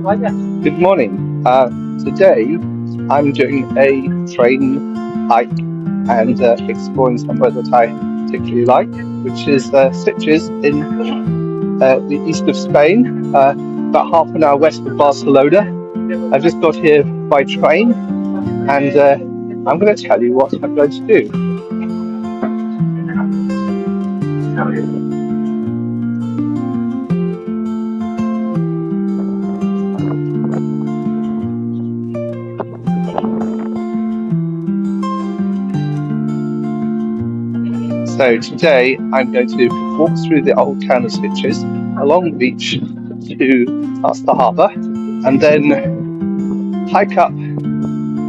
Good morning. Today I'm doing a train hike and exploring somewhere that I particularly like, which is Sitges in the east of Spain, about half an hour west of Barcelona. I've just got here by train and I'm going to tell you what I'm going to do. So today I'm going to walk through the old town of Sitges, along the beach to past the harbour, and then hike up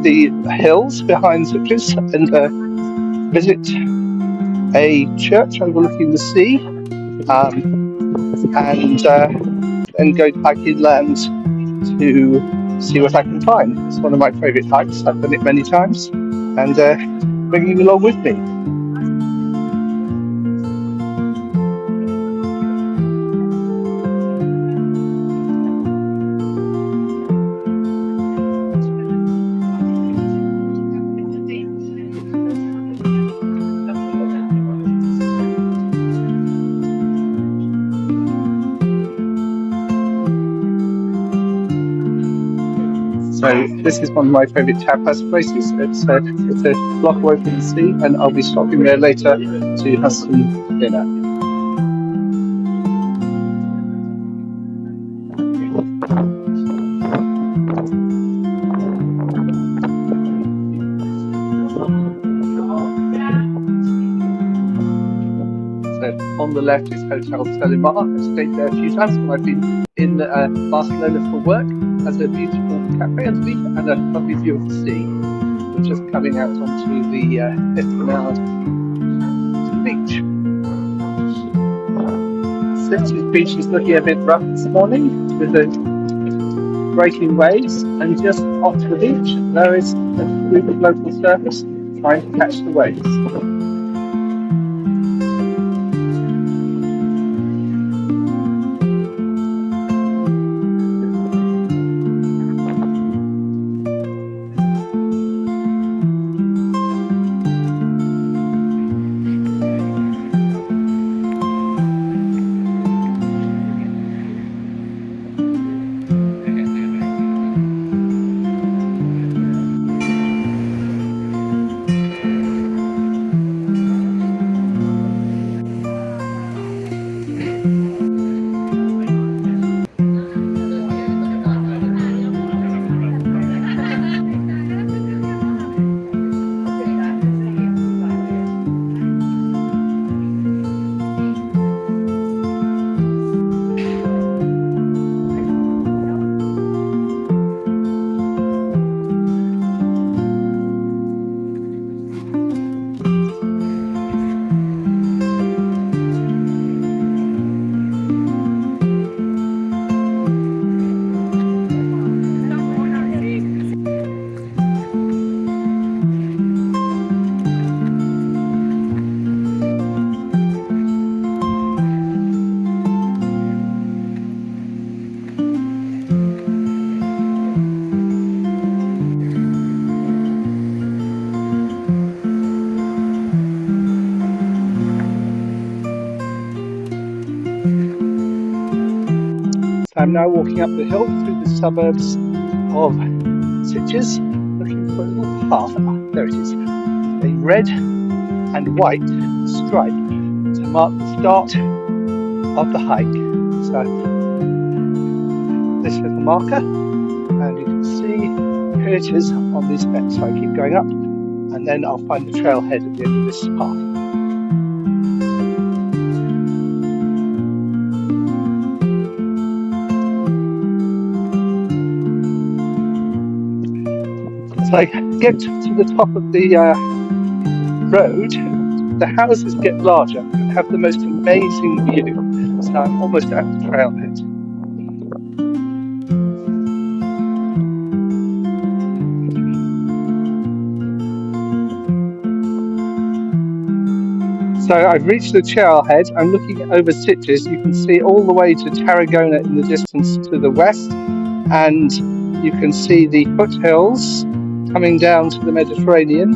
the hills behind Sitges and visit a church overlooking the sea, and then go hike inland to see what I can find. It's one of my favourite hikes. I've done it many times, and bringing you along with me. So this is one of my favourite tapas places. It's a block away from the sea, and I'll be stopping there later to have some dinner. So on the left is Hotel Selimar. I've stayed there a few times when I've been in Barcelona for work. Has a beautiful cafe underneath and a lovely view of the sea. We're just coming out onto the Esplanade to the beach. Sitges Beach is looking a bit rough this morning with the breaking waves, and just off the beach there is a group of local surfers trying to catch the waves. I'm now walking up the hill through the suburbs of Sitges, looking for a little path. There it is. A red and white stripe to mark the start of the hike. So this little marker, and you can see here it is on this bit. So I keep going up, and then I'll find the trailhead at the end of this path. As I get to the top of the road, the houses get larger and have the most amazing view. So I'm almost at the trailhead. So I've reached the trailhead. I'm looking over Sitges. You can see all the way to Tarragona in the distance to the west. and you can see the foothills coming down to the Mediterranean,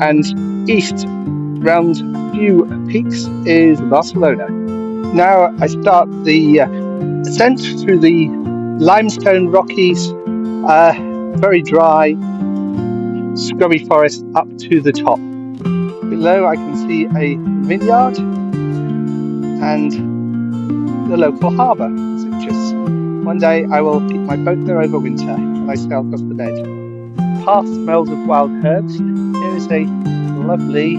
and east round a few peaks is Barcelona. Now I start the ascent through the limestone Rockies, very dry, scrubby forest up to the top. Below I can see a vineyard and the local harbour, Sitges. One day I will keep my boat there over winter and I sail across the bed. The path smells of wild herbs. Here is a lovely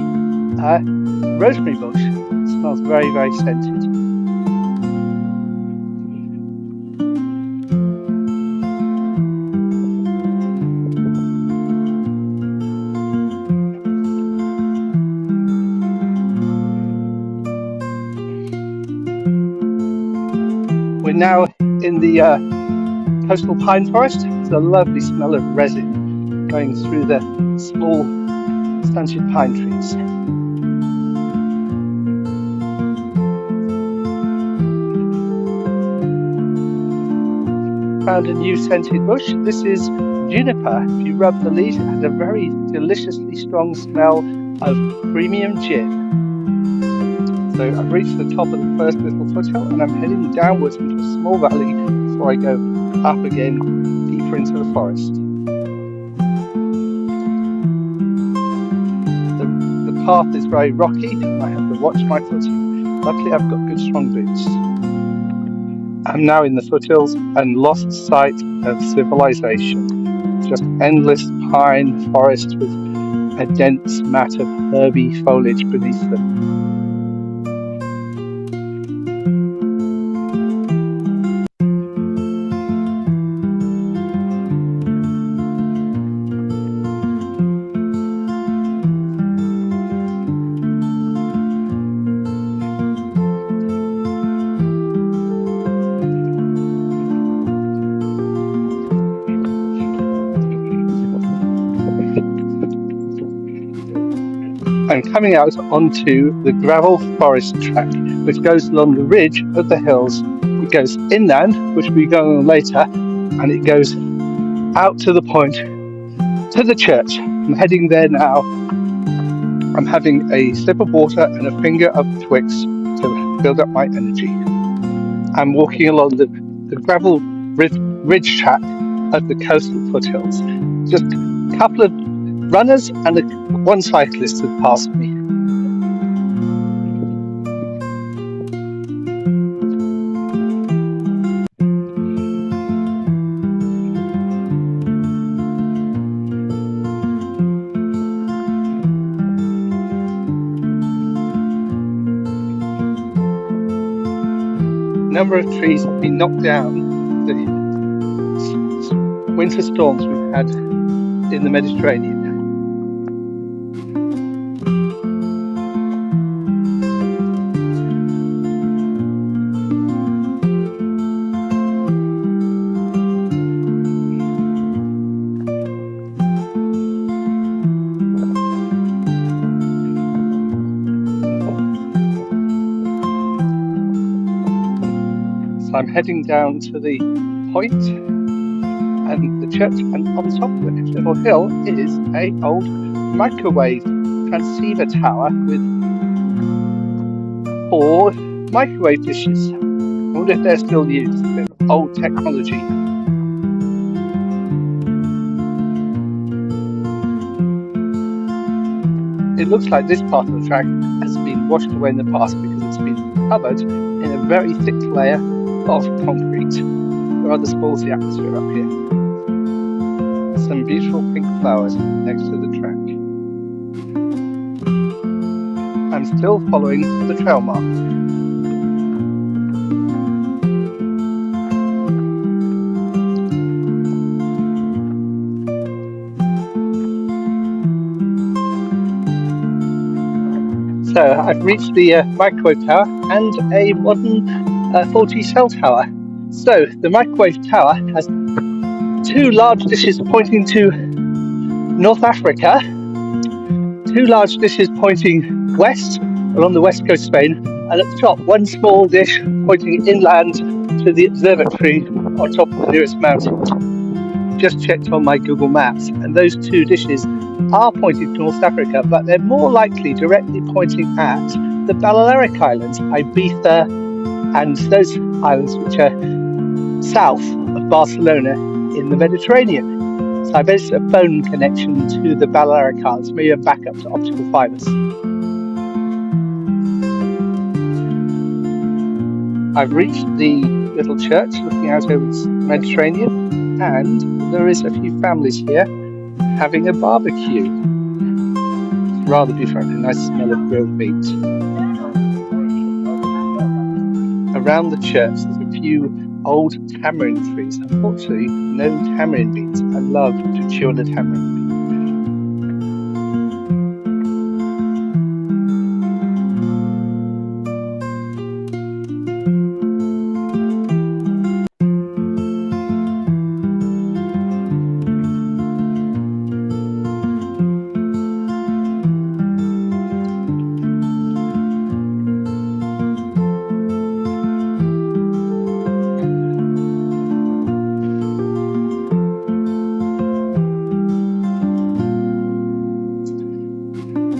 rosemary bush. It smells very, very scented. We're now in the coastal pine forest. There's a lovely smell of resin going through the small stunted pine trees. Found a new scented bush. This is juniper. If you rub the leaves, it has a very deliciously strong smell of premium gin. So I've reached the top of the first little foothill and I'm heading downwards into a small valley before I go up again deeper into the forest. The path is very rocky and I have to watch my footing. Luckily I've got good strong boots. I'm now in the foothills and lost sight of civilization. Just endless pine forest with a dense mat of herby foliage beneath them. I'm coming out onto the gravel forest track, which goes along the ridge of the hills. It goes inland, which we'll be going on later, and it goes out to the point, to the church. I'm heading there now. I'm having a sip of water and a finger of Twix to build up my energy. I'm walking along the gravel ridge track of the coastal foothills. Just a couple of runners and one cyclist have passed me. A number of trees have been knocked down. The winter storms we've had in the Mediterranean. So I'm heading down to the point and the church, and on top of this little hill is an old microwave transceiver tower with 4 microwave dishes. I wonder if they're still used. A bit of old technology. It looks like this part of the track has been washed away in the past because it's been covered in a very thick layer of concrete. Rather spoils the atmosphere up here. Some beautiful pink flowers next to the track. I'm still following the trail mark. So I've reached the microwave tower and a modern 4G cell tower. So the microwave tower has 2 large dishes pointing to North Africa, 2 large dishes pointing west along the west coast of Spain, And at the top, one small dish pointing inland to the observatory on top of the nearest mountain. Just checked on my Google Maps, and those two dishes are pointing to North Africa, but they're more likely directly pointing at the Balearic Islands, Ibiza, and those islands which are south of Barcelona in the Mediterranean. So I bet it's a phone connection to the Balearic Islands, maybe a backup to optical fibers. I've reached the little church looking out over the Mediterranean, and there is a few families here having a barbecue. It's rather beautiful, a nice smell of grilled meat. Around the church, there's a few old tamarind trees. Unfortunately, no tamarind beans. I love to chew on a tamarind bean.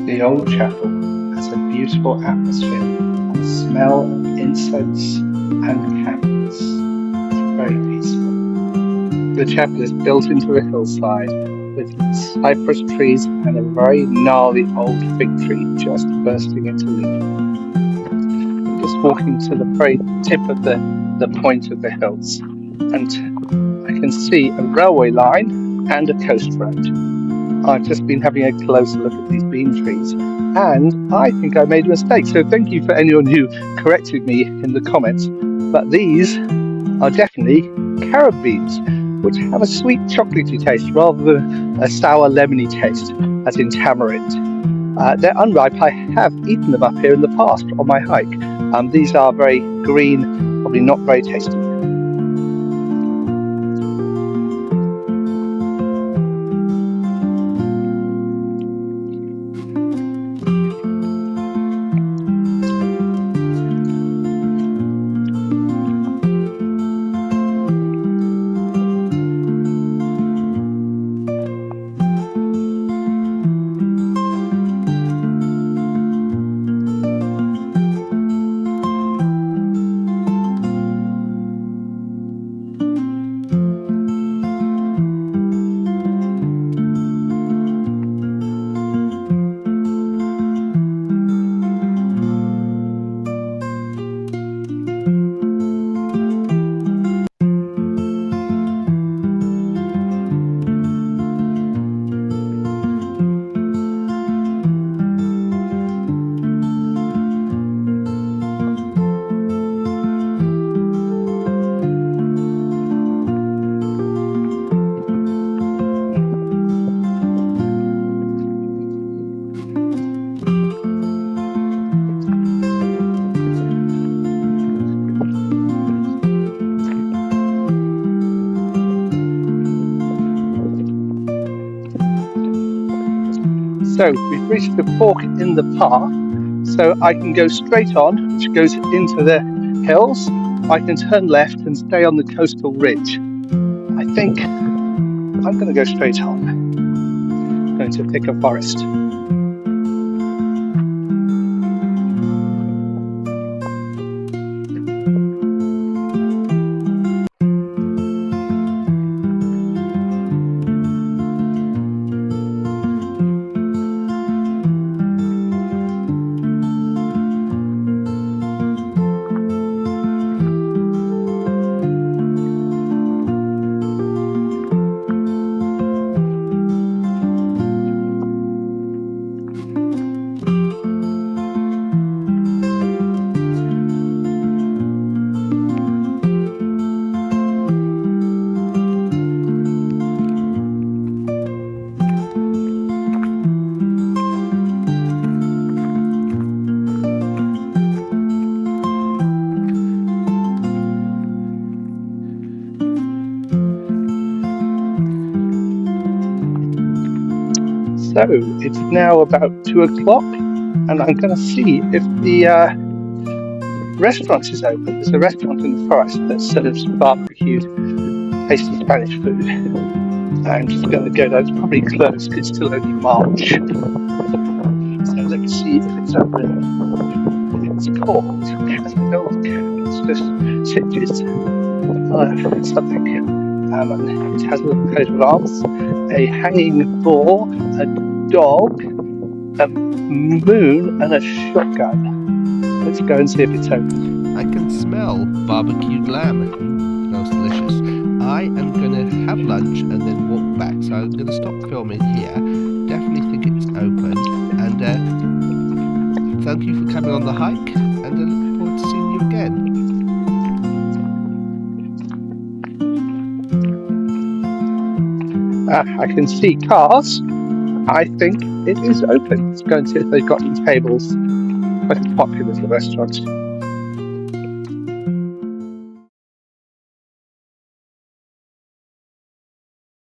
The old chapel has a beautiful atmosphere and smell of incense and candles. It's very peaceful. The chapel is built into a hillside with cypress trees and a very gnarly old fig tree just bursting into leaf. I'm just walking to the very tip of the point of the hills, and I can see a railway line and a coast road. I've just been having a closer look at these bean trees, and I think I made a mistake. So thank you for anyone who corrected me in the comments. But these are definitely carob beans, which have a sweet chocolatey taste rather than a sour lemony taste, as in tamarind. They're unripe. I have eaten them up here in the past on my hike. These are very green, probably not very tasty. So we've reached the fork in the path, so I can go straight on, which goes into the hills. I can turn left and stay on the coastal ridge. I think I'm going to go straight on. I'm going to pick a forest. So it's now about 2 o'clock, and I'm going to see if the restaurant is open. There's a restaurant in the forest that serves barbecued, tasty Spanish food. I'm just going to go down. It's probably closed because it's still only March. So let's see if it's open. It's called Castle. It's just Sitges something. And it has a little coat of arms, a hanging boar, a dog, a moon, and a shotgun. Let's go and see if it's open. I can smell barbecued lamb. It smells delicious. I am going to have lunch and then walk back. So I'm going to stop filming here. Definitely think it's open. And thank you for coming on the hike. And I look forward to seeing you again. I can see cars. I think it is open. Let's go and see if they've got any tables. Quite a popular restaurant.